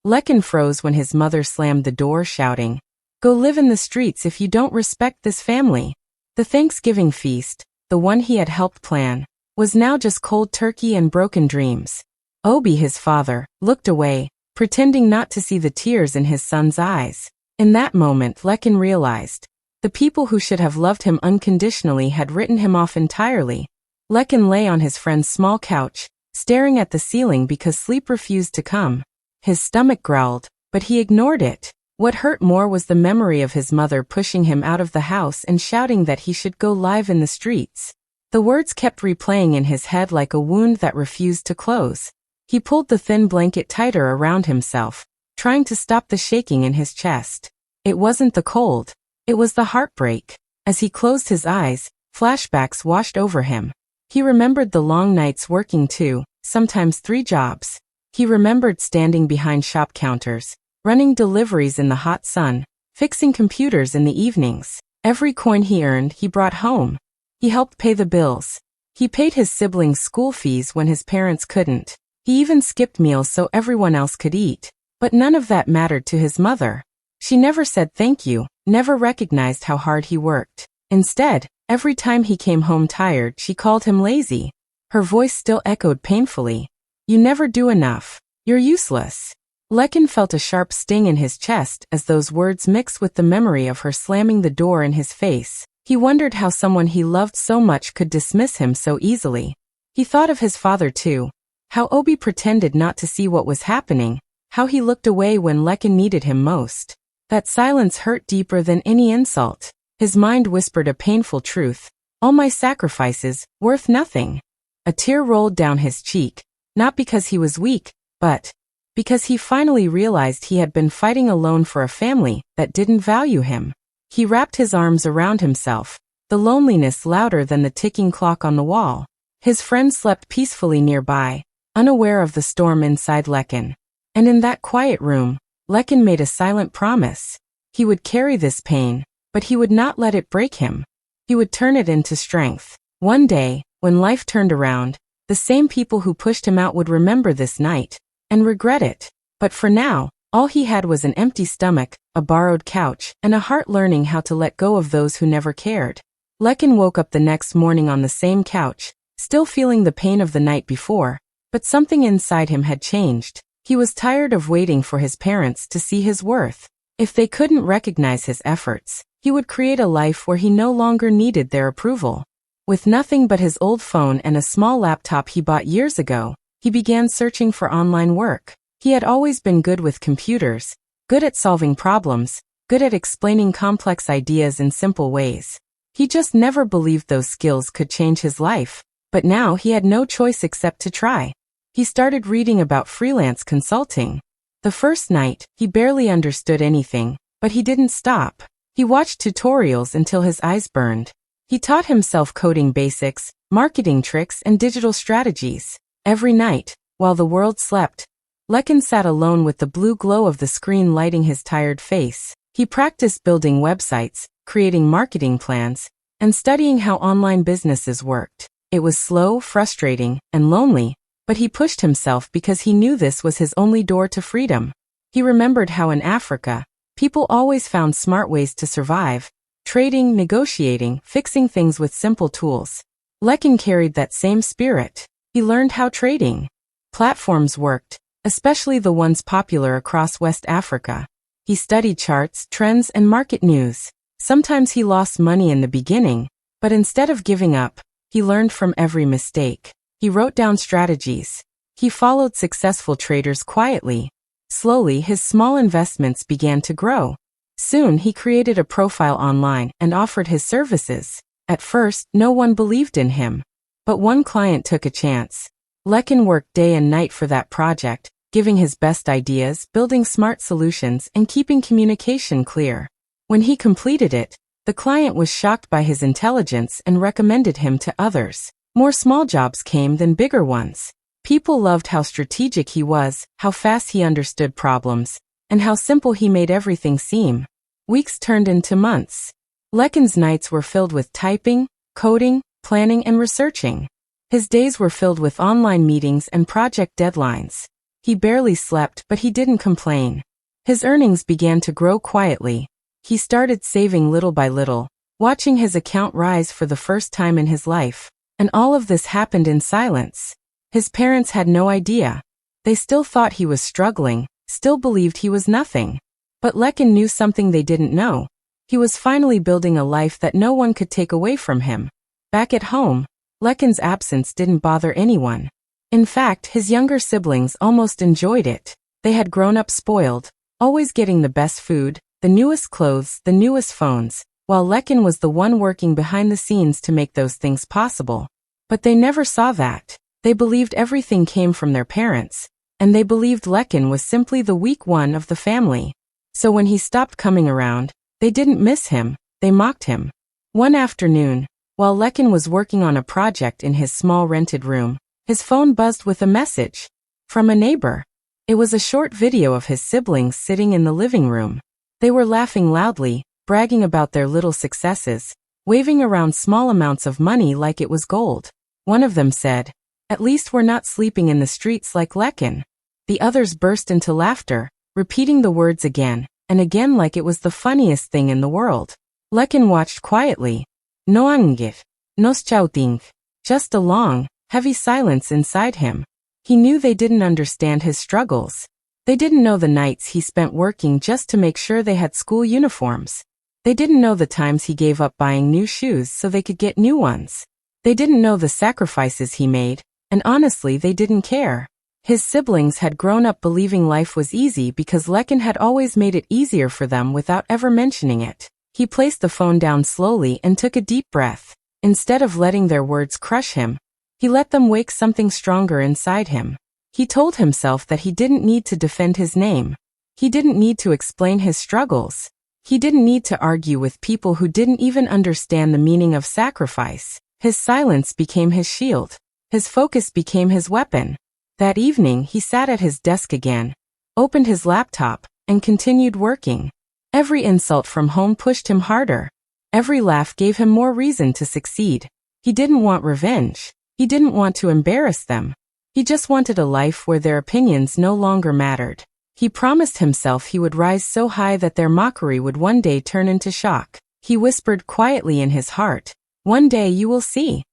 Lekin froze when his mother slammed the door, shouting, "Go live in the streets if you don't respect this family." The Thanksgiving feast, the one he had helped plan, was now just cold turkey and broken dreams. Obi, his father, looked away, pretending not to see the tears in his son's eyes. In that moment, Lekin realized, the people who should have loved him unconditionally had written him off entirely. Lekin lay on his friend's small couch, staring at the ceiling because sleep refused to come. His stomach growled, but he ignored it. What hurt more was the memory of his mother pushing him out of the house and shouting that he should go live in the streets. The words kept replaying in his head like a wound that refused to close. He pulled the thin blanket tighter around himself, trying to stop the shaking in his chest. It wasn't the cold. It was the heartbreak. As he closed his eyes, flashbacks washed over him. He remembered the long nights working 2, sometimes 3 jobs. He remembered standing behind shop counters, running deliveries in the hot sun, fixing computers in the evenings. Every coin he earned, he brought home. He helped pay the bills. He paid his siblings' school fees when his parents couldn't. He even skipped meals so everyone else could eat. But none of that mattered to his mother. She never said thank you, never recognized how hard he worked. Instead, every time he came home tired, she called him lazy. Her voice still echoed painfully. "You never do enough. You're useless." Lekin felt a sharp sting in his chest as those words mixed with the memory of her slamming the door in his face. He wondered how someone he loved so much could dismiss him so easily. He thought of his father too. How Obi pretended not to see what was happening. How he looked away when Lekin needed him most. That silence hurt deeper than any insult. His mind whispered a painful truth. All my sacrifices, worth nothing. A tear rolled down his cheek, not because he was weak, but because he finally realized he had been fighting alone for a family that didn't value him. He wrapped his arms around himself, the loneliness louder than the ticking clock on the wall. His friend slept peacefully nearby, unaware of the storm inside Lekin. And in that quiet room, Lekin made a silent promise. He would carry this pain, but he would not let it break him. He would turn it into strength. One day, when life turned around, the same people who pushed him out would remember this night and regret it. But for now, all he had was an empty stomach, a borrowed couch, and a heart learning how to let go of those who never cared. Lekin woke up the next morning on the same couch, still feeling the pain of the night before, but something inside him had changed. He was tired of waiting for his parents to see his worth. If they couldn't recognize his efforts, he would create a life where he no longer needed their approval. With nothing but his old phone and a small laptop he bought years ago, he began searching for online work. He had always been good with computers, good at solving problems, good at explaining complex ideas in simple ways. He just never believed those skills could change his life. But now he had no choice except to try. He started reading about freelance consulting. The first night, he barely understood anything, but he didn't stop. He watched tutorials until his eyes burned. He taught himself coding basics, marketing tricks, and digital strategies. Every night, while the world slept, Lekin sat alone with the blue glow of the screen lighting his tired face. He practiced building websites, creating marketing plans, and studying how online businesses worked. It was slow, frustrating, and lonely, but he pushed himself because he knew this was his only door to freedom. He remembered how in Africa, people always found smart ways to survive, trading, negotiating, fixing things with simple tools. Lekin carried that same spirit. He learned how trading platforms worked, especially the ones popular across West Africa. He studied charts, trends, and market news. Sometimes he lost money in the beginning, but instead of giving up, he learned from every mistake. He wrote down strategies. He followed successful traders quietly. Slowly, his small investments began to grow. Soon, he created a profile online and offered his services. At first, no one believed in him. But one client took a chance. Lekin worked day and night for that project, giving his best ideas, building smart solutions, and keeping communication clear. When he completed it, the client was shocked by his intelligence and recommended him to others. More small jobs came than bigger ones. People loved how strategic he was, how fast he understood problems, and how simple he made everything seem. Weeks turned into months. Lekin's nights were filled with typing, coding, planning, and researching. His days were filled with online meetings and project deadlines. He barely slept, but he didn't complain. His earnings began to grow quietly. He started saving little by little, watching his account rise for the first time in his life. And all of this happened in silence. His parents had no idea. They still thought he was struggling, still believed he was nothing. But Lekin knew something they didn't know. He was finally building a life that no one could take away from him. Back at home, Lekin's absence didn't bother anyone. In fact, his younger siblings almost enjoyed it. They had grown up spoiled, always getting the best food, the newest clothes, the newest phones, while Lekin was the one working behind the scenes to make those things possible. But they never saw that. They believed everything came from their parents, and they believed Lekin was simply the weak one of the family. So when he stopped coming around, they didn't miss him, they mocked him. One afternoon, while Lekin was working on a project in his small rented room, his phone buzzed with a message from a neighbor. It was a short video of his siblings sitting in the living room. They were laughing loudly, bragging about their little successes, waving around small amounts of money like it was gold. One of them said, "At least we're not sleeping in the streets like Lekin." The others burst into laughter, repeating the words again and again like it was the funniest thing in the world. Lekin watched quietly. No angif, no shouting, just a long, heavy silence inside him. He knew they didn't understand his struggles. They didn't know the nights he spent working just to make sure they had school uniforms. They didn't know the times he gave up buying new shoes so they could get new ones. They didn't know the sacrifices he made, and honestly they didn't care. His siblings had grown up believing life was easy because Lekin had always made it easier for them without ever mentioning it. He placed the phone down slowly and took a deep breath. Instead of letting their words crush him, he let them wake something stronger inside him. He told himself that he didn't need to defend his name. He didn't need to explain his struggles. He didn't need to argue with people who didn't even understand the meaning of sacrifice. His silence became his shield. His focus became his weapon. That evening he sat at his desk again, opened his laptop, and continued working. Every insult from home pushed him harder. Every laugh gave him more reason to succeed. He didn't want revenge. He didn't want to embarrass them. He just wanted a life where their opinions no longer mattered. He promised himself he would rise so high that their mockery would one day turn into shock. He whispered quietly in his heart, "One day you will see."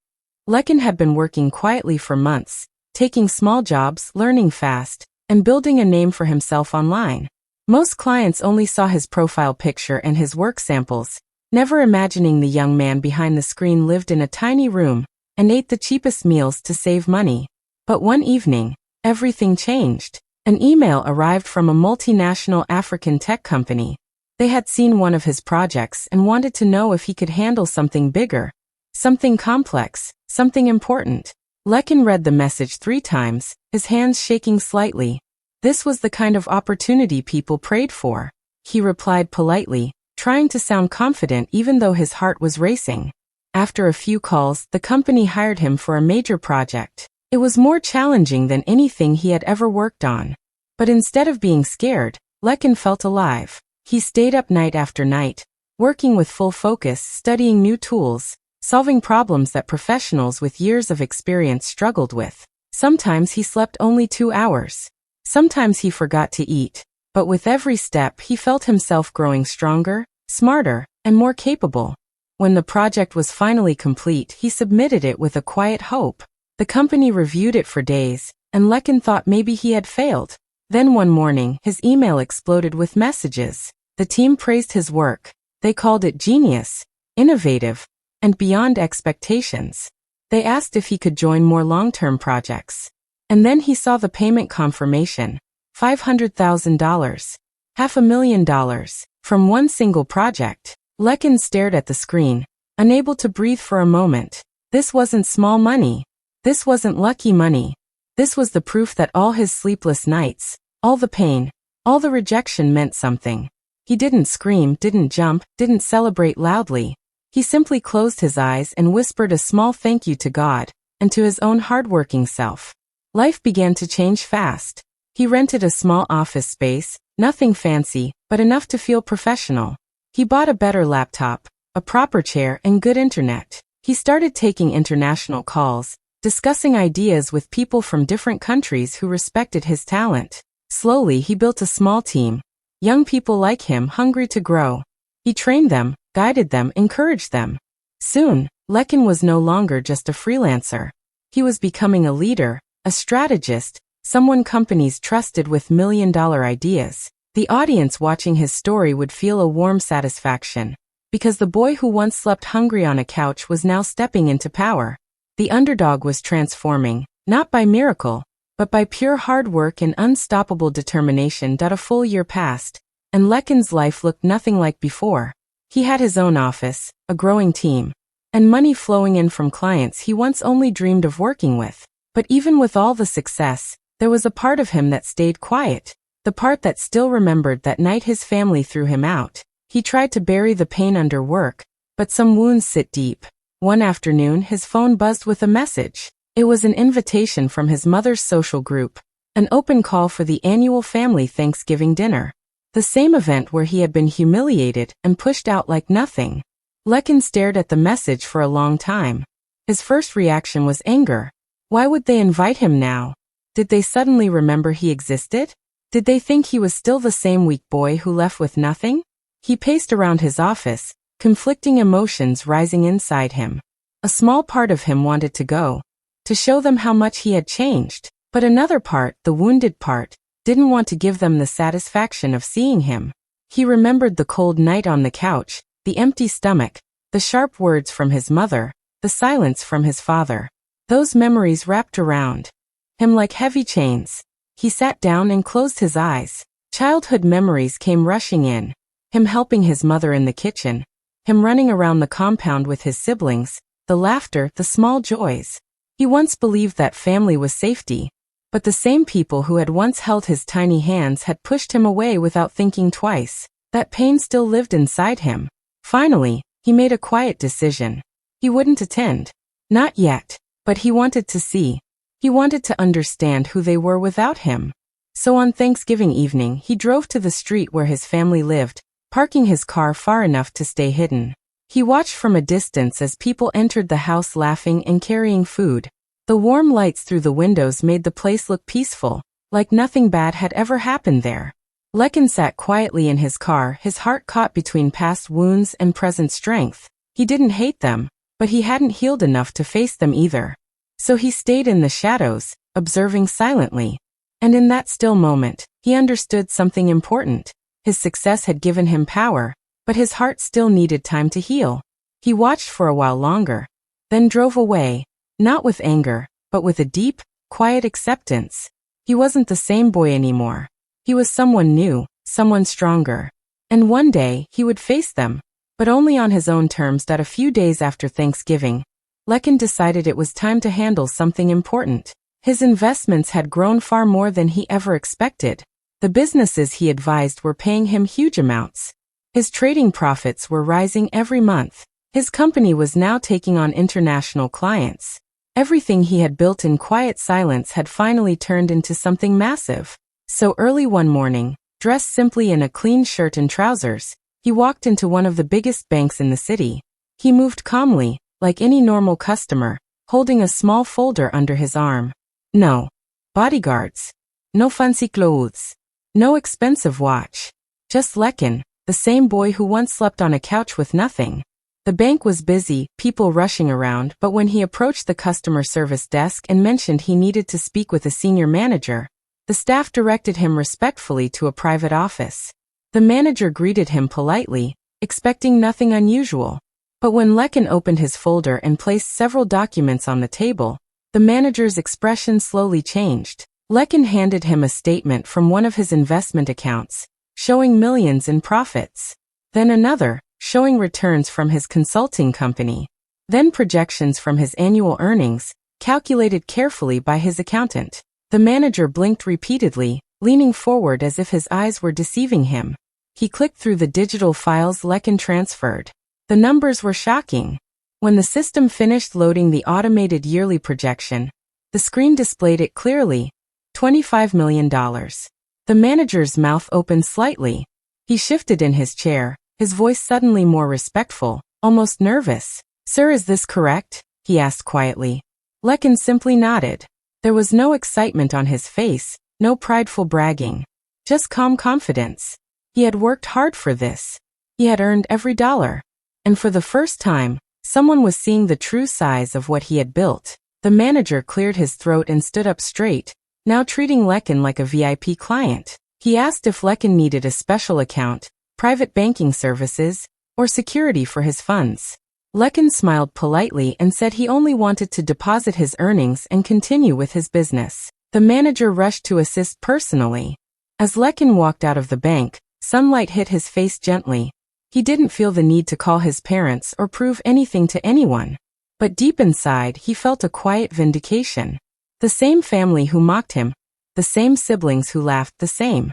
Lekin had been working quietly for months, taking small jobs, learning fast, and building a name for himself online. Most clients only saw his profile picture and his work samples, never imagining the young man behind the screen lived in a tiny room and ate the cheapest meals to save money. But one evening, everything changed. An email arrived from a multinational African tech company. They had seen one of his projects and wanted to know if he could handle something bigger, something complex, something important. Lekin read the message 3 times, his hands shaking slightly. This was the kind of opportunity people prayed for. He replied politely, trying to sound confident even though his heart was racing. After a few calls, the company hired him for a major project. It was more challenging than anything he had ever worked on. But instead of being scared, Lekin felt alive. He stayed up night after night, working with full focus, studying new tools, solving problems that professionals with years of experience struggled with. Sometimes he slept only 2 hours. Sometimes he forgot to eat. But with every step he felt himself growing stronger, smarter, and more capable. When the project was finally complete, he submitted it with a quiet hope. The company reviewed it for days, and Lekin thought maybe he had failed. Then one morning, his email exploded with messages. The team praised his work. They called it genius, innovative, and beyond expectations. They asked if he could join more long-term projects. And then he saw the payment confirmation. $500,000. $500,000. From one single project. Lekin stared at the screen, unable to breathe for a moment. This wasn't small money. This wasn't lucky money. This was the proof that all his sleepless nights, all the pain, all the rejection meant something. He didn't scream, didn't jump, didn't celebrate loudly. He simply closed his eyes and whispered a small thank you to God, and to his own hardworking self. Life began to change fast. He rented a small office space, nothing fancy, but enough to feel professional. He bought a better laptop, a proper chair, and good internet. He started taking international calls, discussing ideas with people from different countries who respected his talent. Slowly he built a small team, young people like him hungry to grow. He trained them, guided them, encouraged them. Soon, Lekin was no longer just a freelancer. He was becoming a leader, a strategist, someone companies trusted with million-dollar ideas. The audience watching his story would feel a warm satisfaction, because the boy who once slept hungry on a couch was now stepping into power. The underdog was transforming, not by miracle, but by pure hard work and unstoppable determination. A full year passed, and Lekin's life looked nothing like before. He had his own office, a growing team, and money flowing in from clients he once only dreamed of working with. But even with all the success, there was a part of him that stayed quiet, the part that still remembered that night his family threw him out. He tried to bury the pain under work, but some wounds sit deep. One afternoon his phone buzzed with a message. It was an invitation from his mother's social group, an open call for the annual family Thanksgiving dinner. The same event where he had been humiliated and pushed out like nothing. Lekin stared at the message for a long time. His first reaction was anger. Why would they invite him now? Did they suddenly remember he existed? Did they think he was still the same weak boy who left with nothing? He paced around his office, conflicting emotions rising inside him. A small part of him wanted to go, to show them how much he had changed, but another part, the wounded part, didn't want to give them the satisfaction of seeing him. He remembered the cold night on the couch, the empty stomach, the sharp words from his mother, the silence from his father. Those memories wrapped around him like heavy chains. He sat down and closed his eyes. Childhood memories came rushing in. Him helping his mother in the kitchen, him running around the compound with his siblings, the laughter, the small joys. He once believed that family was safety, but the same people who had once held his tiny hands had pushed him away without thinking twice. That pain still lived inside him. Finally, he made a quiet decision. He wouldn't attend. Not yet, but he wanted to see. He wanted to understand who they were without him. So on Thanksgiving evening, he drove to the street where his family lived, parking his car far enough to stay hidden. He watched from a distance as people entered the house laughing and carrying food. The warm lights through the windows made the place look peaceful, like nothing bad had ever happened there. Lekin sat quietly in his car, his heart caught between past wounds and present strength. He didn't hate them, but he hadn't healed enough to face them either. So he stayed in the shadows, observing silently. And in that still moment, he understood something important. His success had given him power, but his heart still needed time to heal. He watched for a while longer, then drove away, not with anger, but with a deep, quiet acceptance. He wasn't the same boy anymore. He was someone new, someone stronger. And one day, he would face them, but only on his own terms. A few days after Thanksgiving, Lekin decided it was time to handle something important. His investments had grown far more than he ever expected. The businesses he advised were paying him huge amounts. His trading profits were rising every month. His company was now taking on international clients. Everything he had built in quiet silence had finally turned into something massive. So early one morning, dressed simply in a clean shirt and trousers, he walked into one of the biggest banks in the city. He moved calmly, like any normal customer, holding a small folder under his arm. No bodyguards, no fancy clothes, no expensive watch. Just Lekin, the same boy who once slept on a couch with nothing. The bank was busy, people rushing around, but when he approached the customer service desk and mentioned he needed to speak with a senior manager, the staff directed him respectfully to a private office. The manager greeted him politely, expecting nothing unusual. But when Lekin opened his folder and placed several documents on the table, the manager's expression slowly changed. Lekin handed him a statement from one of his investment accounts, showing millions in profits. Then another, showing returns from his consulting company. Then projections from his annual earnings, calculated carefully by his accountant. The manager blinked repeatedly, leaning forward as if his eyes were deceiving him. He clicked through the digital files Lekin transferred. The numbers were shocking. When the system finished loading the automated yearly projection, the screen displayed it clearly. $25 million. The manager's mouth opened slightly. He shifted in his chair, his voice suddenly more respectful, almost nervous. "Sir, is this correct?" he asked quietly. Lekin simply nodded. There was no excitement on his face, no prideful bragging. Just calm confidence. He had worked hard for this. He had earned every dollar. And for the first time, someone was seeing the true size of what he had built. The manager cleared his throat and stood up straight, now treating Lekin like a VIP client. He asked if Lekin needed a special account, private banking services, or security for his funds. Lekin smiled politely and said he only wanted to deposit his earnings and continue with his business. The manager rushed to assist personally. As Lekin walked out of the bank, sunlight hit his face gently. He didn't feel the need to call his parents or prove anything to anyone. But deep inside, he felt a quiet vindication. The same family who mocked him, the same siblings who laughed, the same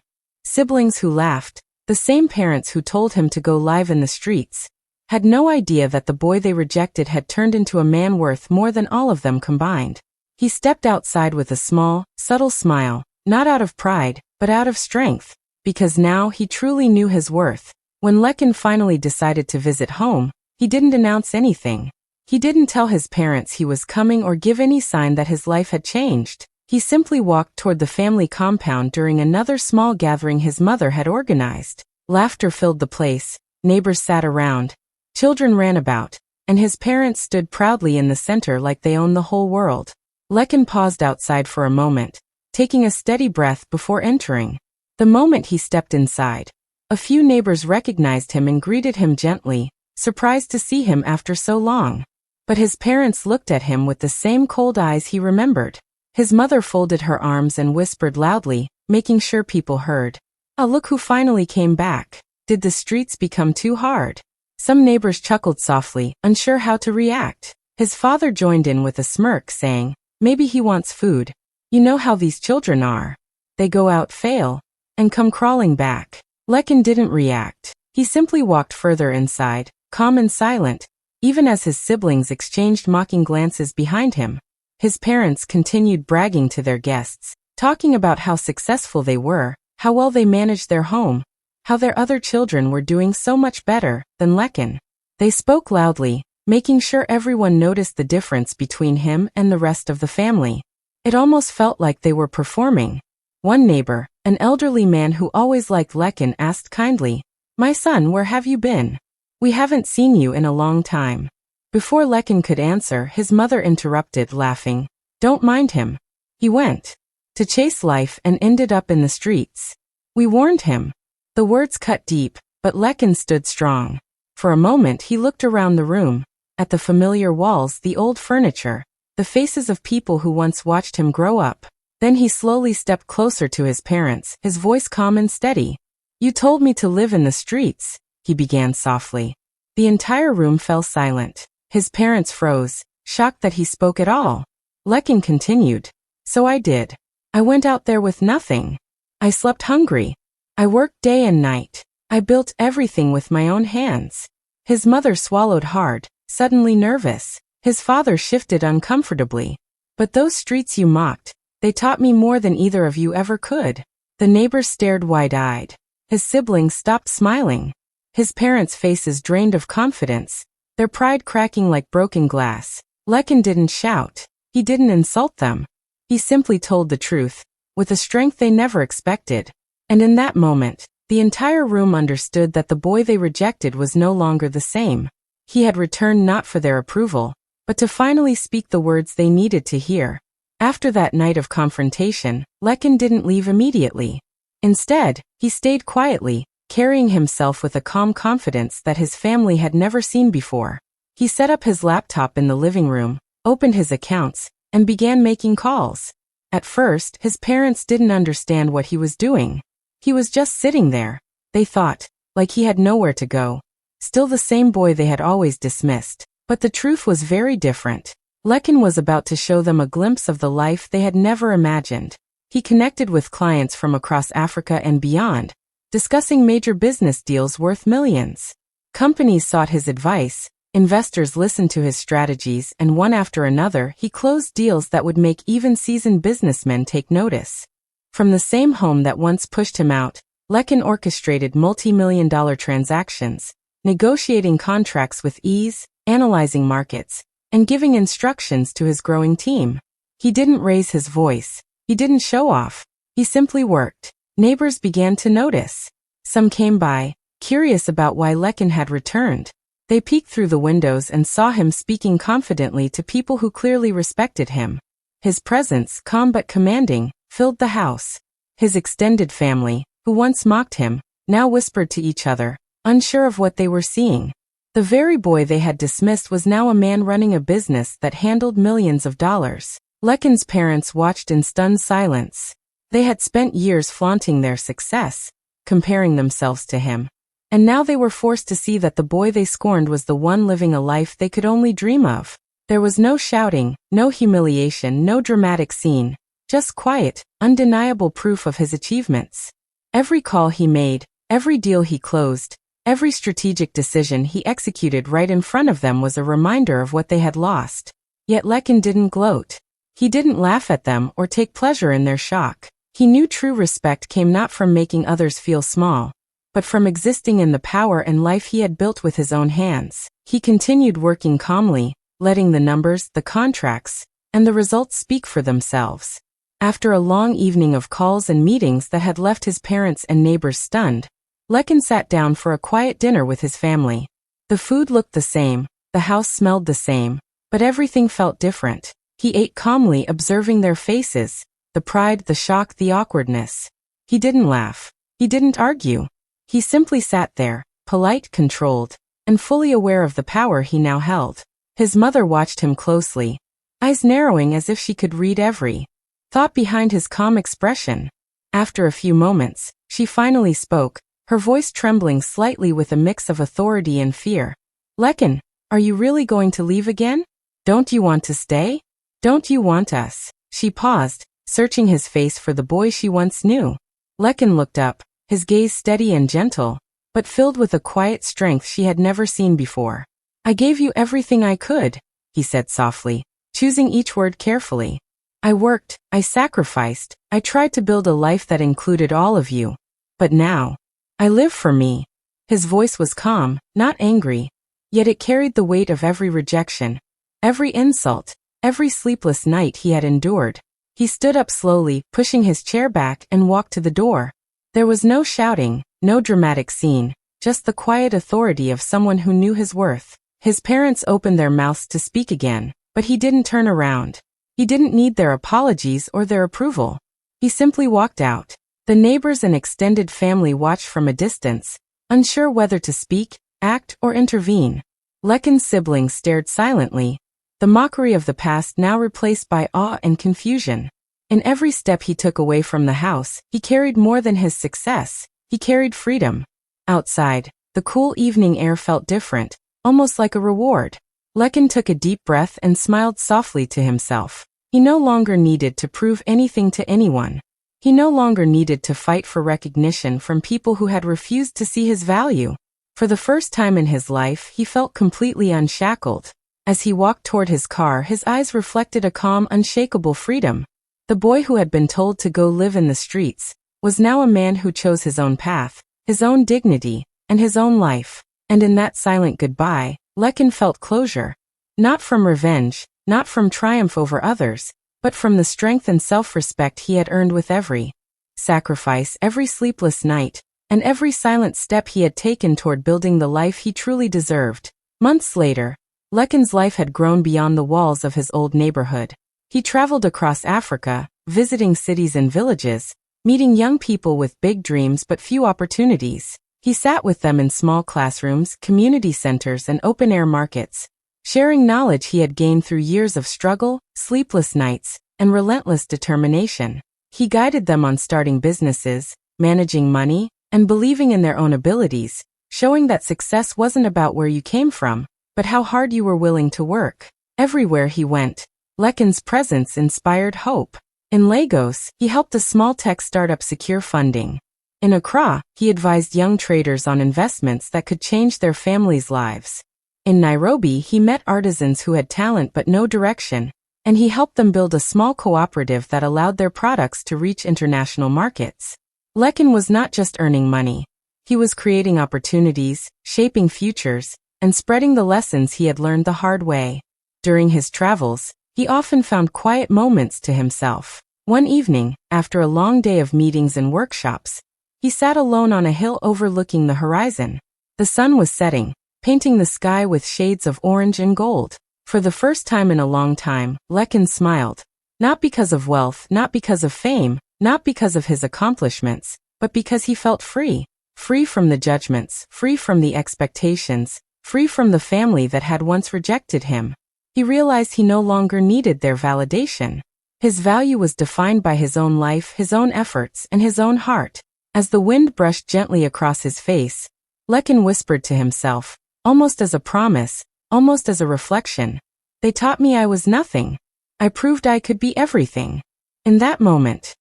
parents who told him to go live in the streets, had no idea that the boy they rejected had turned into a man worth more than all of them combined. He stepped outside with a small, subtle smile, not out of pride, but out of strength, because now he truly knew his worth. When Lekin finally decided to visit home, he didn't announce anything. He didn't tell his parents he was coming or give any sign that his life had changed. He simply walked toward the family compound during another small gathering his mother had organized. Laughter filled the place, neighbors sat around, children ran about, and his parents stood proudly in the center like they owned the whole world. Lekin paused outside for a moment, taking a steady breath before entering. The moment he stepped inside, a few neighbors recognized him and greeted him gently, surprised to see him after so long. But his parents looked at him with the same cold eyes he remembered. His mother folded her arms and whispered loudly, making sure people heard. "Ah, look who finally came back. Did the streets become too hard?" Some neighbors chuckled softly, unsure how to react. His father joined in with a smirk, saying, "Maybe he wants food. You know how these children are. They go out, fail, and come crawling back." Lekin didn't react. He simply walked further inside, calm and silent, even as his siblings exchanged mocking glances behind him. His parents continued bragging to their guests, talking about how successful they were, how well they managed their home, how their other children were doing so much better than Lekin. They spoke loudly, making sure everyone noticed the difference between him and the rest of the family. It almost felt like they were performing. One neighbor, an elderly man who always liked Lekin, asked kindly, "My son, where have you been? We haven't seen you in a long time." Before Lekin could answer, his mother interrupted, laughing, "Don't mind him. He went to chase life and ended up in the streets. We warned him." The words cut deep, but Lekin stood strong. For a moment he looked around the room, at the familiar walls, the old furniture, the faces of people who once watched him grow up. Then he slowly stepped closer to his parents, his voice calm and steady. "You told me to live in the streets," he began softly. The entire room fell silent. His parents froze, shocked that he spoke at all. Lekin continued, "So I did. I went out there with nothing. I slept hungry. I worked day and night. I built everything with my own hands." His mother swallowed hard, suddenly nervous. His father shifted uncomfortably. "But those streets you mocked, they taught me more than either of you ever could." The neighbors stared wide-eyed. His siblings stopped smiling. His parents' faces drained of confidence, their pride cracking like broken glass. Lekin didn't shout. He didn't insult them. He simply told the truth, with a strength they never expected. And in that moment, the entire room understood that the boy they rejected was no longer the same. He had returned not for their approval, but to finally speak the words they needed to hear. After that night of confrontation, Lekin didn't leave immediately. Instead, he stayed quietly, carrying himself with a calm confidence that his family had never seen before. He set up his laptop in the living room, opened his accounts, and began making calls. At first, his parents didn't understand what he was doing. He was just sitting there, they thought, like he had nowhere to go. Still the same boy they had always dismissed. But the truth was very different. Lekin was about to show them a glimpse of the life they had never imagined. He connected with clients from across Africa and beyond, discussing major business deals worth millions. Companies sought his advice, investors listened to his strategies, and one after another he closed deals that would make even seasoned businessmen take notice. From the same home that once pushed him out, Lekin orchestrated multi-million-dollar transactions, negotiating contracts with ease, analyzing markets, and giving instructions to his growing team. He didn't raise his voice. He didn't show off. He simply worked. Neighbors began to notice. Some came by, curious about why Lekin had returned. They peeked through the windows and saw him speaking confidently to people who clearly respected him. His presence, calm but commanding, filled the house. His extended family, who once mocked him, now whispered to each other, unsure of what they were seeing. The very boy they had dismissed was now a man running a business that handled millions of dollars. Lekin's parents watched in stunned silence. They had spent years flaunting their success, comparing themselves to him. And now they were forced to see that the boy they scorned was the one living a life they could only dream of. There was no shouting, no humiliation, no dramatic scene, just quiet, undeniable proof of his achievements. Every call he made, every deal he closed, every strategic decision he executed right in front of them was a reminder of what they had lost. Yet Lekin didn't gloat. He didn't laugh at them or take pleasure in their shock. He knew true respect came not from making others feel small, but from existing in the power and life he had built with his own hands. He continued working calmly, letting the numbers, the contracts, and the results speak for themselves. After a long evening of calls and meetings that had left his parents and neighbors stunned, Lekin sat down for a quiet dinner with his family. The food looked the same, the house smelled the same, but everything felt different. He ate calmly, observing their faces, the pride, the shock, the awkwardness. He didn't laugh. He didn't argue. He simply sat there, polite, controlled, and fully aware of the power he now held. His mother watched him closely, eyes narrowing as if she could read every thought behind his calm expression. After a few moments, she finally spoke, her voice trembling slightly with a mix of authority and fear. "Lekin, are you really going to leave again? Don't you want to stay? Don't you want us?" She paused, searching his face for the boy she once knew. Lekin looked up, his gaze steady and gentle, but filled with a quiet strength she had never seen before. "I gave you everything I could," he said softly, choosing each word carefully. "I worked, I sacrificed, I tried to build a life that included all of you. But now, I live for me." His voice was calm, not angry, yet it carried the weight of every rejection, every insult, every sleepless night he had endured. He stood up slowly, pushing his chair back, and walked to the door. There was no shouting, no dramatic scene, just the quiet authority of someone who knew his worth. His parents opened their mouths to speak again, but he didn't turn around. He didn't need their apologies or their approval. He simply walked out. The neighbors and extended family watched from a distance, unsure whether to speak, act, or intervene. Lekin's siblings stared silently, the mockery of the past now replaced by awe and confusion. In every step he took away from the house, he carried more than his success. He carried freedom. Outside, the cool evening air felt different, almost like a reward. Lekin took a deep breath and smiled softly to himself. He no longer needed to prove anything to anyone. He no longer needed to fight for recognition from people who had refused to see his value. For the first time in his life, he felt completely unshackled. As he walked toward his car, his eyes reflected a calm, unshakable freedom. The boy who had been told to go live in the streets was now a man who chose his own path, his own dignity, and his own life. And in that silent goodbye, Lekin felt closure. Not from revenge, not from triumph over others, but from the strength and self-respect he had earned with every sacrifice, every sleepless night, and every silent step he had taken toward building the life he truly deserved. Months later, Lekin's life had grown beyond the walls of his old neighborhood. He traveled across Africa, visiting cities and villages, meeting young people with big dreams but few opportunities. He sat with them in small classrooms, community centers, and open-air markets, sharing knowledge he had gained through years of struggle, sleepless nights, and relentless determination. He guided them on starting businesses, managing money, and believing in their own abilities, showing that success wasn't about where you came from, but how hard you were willing to work. Everywhere he went, Lekin's presence inspired hope. In Lagos, he helped a small tech startup secure funding. In Accra, he advised young traders on investments that could change their families' lives. In Nairobi, he met artisans who had talent but no direction, and he helped them build a small cooperative that allowed their products to reach international markets. Lekin was not just earning money. He was creating opportunities, shaping futures, and spreading the lessons he had learned the hard way. During his travels, he often found quiet moments to himself. One evening, after a long day of meetings and workshops, he sat alone on a hill overlooking the horizon. The sun was setting, painting the sky with shades of orange and gold. For the first time in a long time, Lekin smiled. Not because of wealth, not because of fame, not because of his accomplishments, but because he felt free. Free from the judgments, free from the expectations, free from the family that had once rejected him. He realized he no longer needed their validation. His value was defined by his own life, his own efforts, and his own heart. As the wind brushed gently across his face, Lekin whispered to himself, almost as a promise, almost as a reflection, "They taught me I was nothing. I proved I could be everything." In that moment,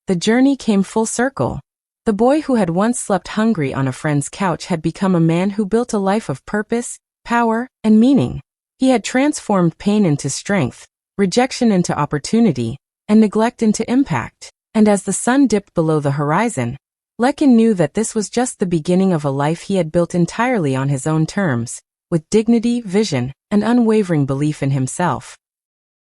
the journey came full circle. The boy who had once slept hungry on a friend's couch had become a man who built a life of purpose, power, and meaning. He had transformed pain into strength, rejection into opportunity, and neglect into impact. And as the sun dipped below the horizon, Lekin knew that this was just the beginning of a life he had built entirely on his own terms, with dignity, vision, and unwavering belief in himself.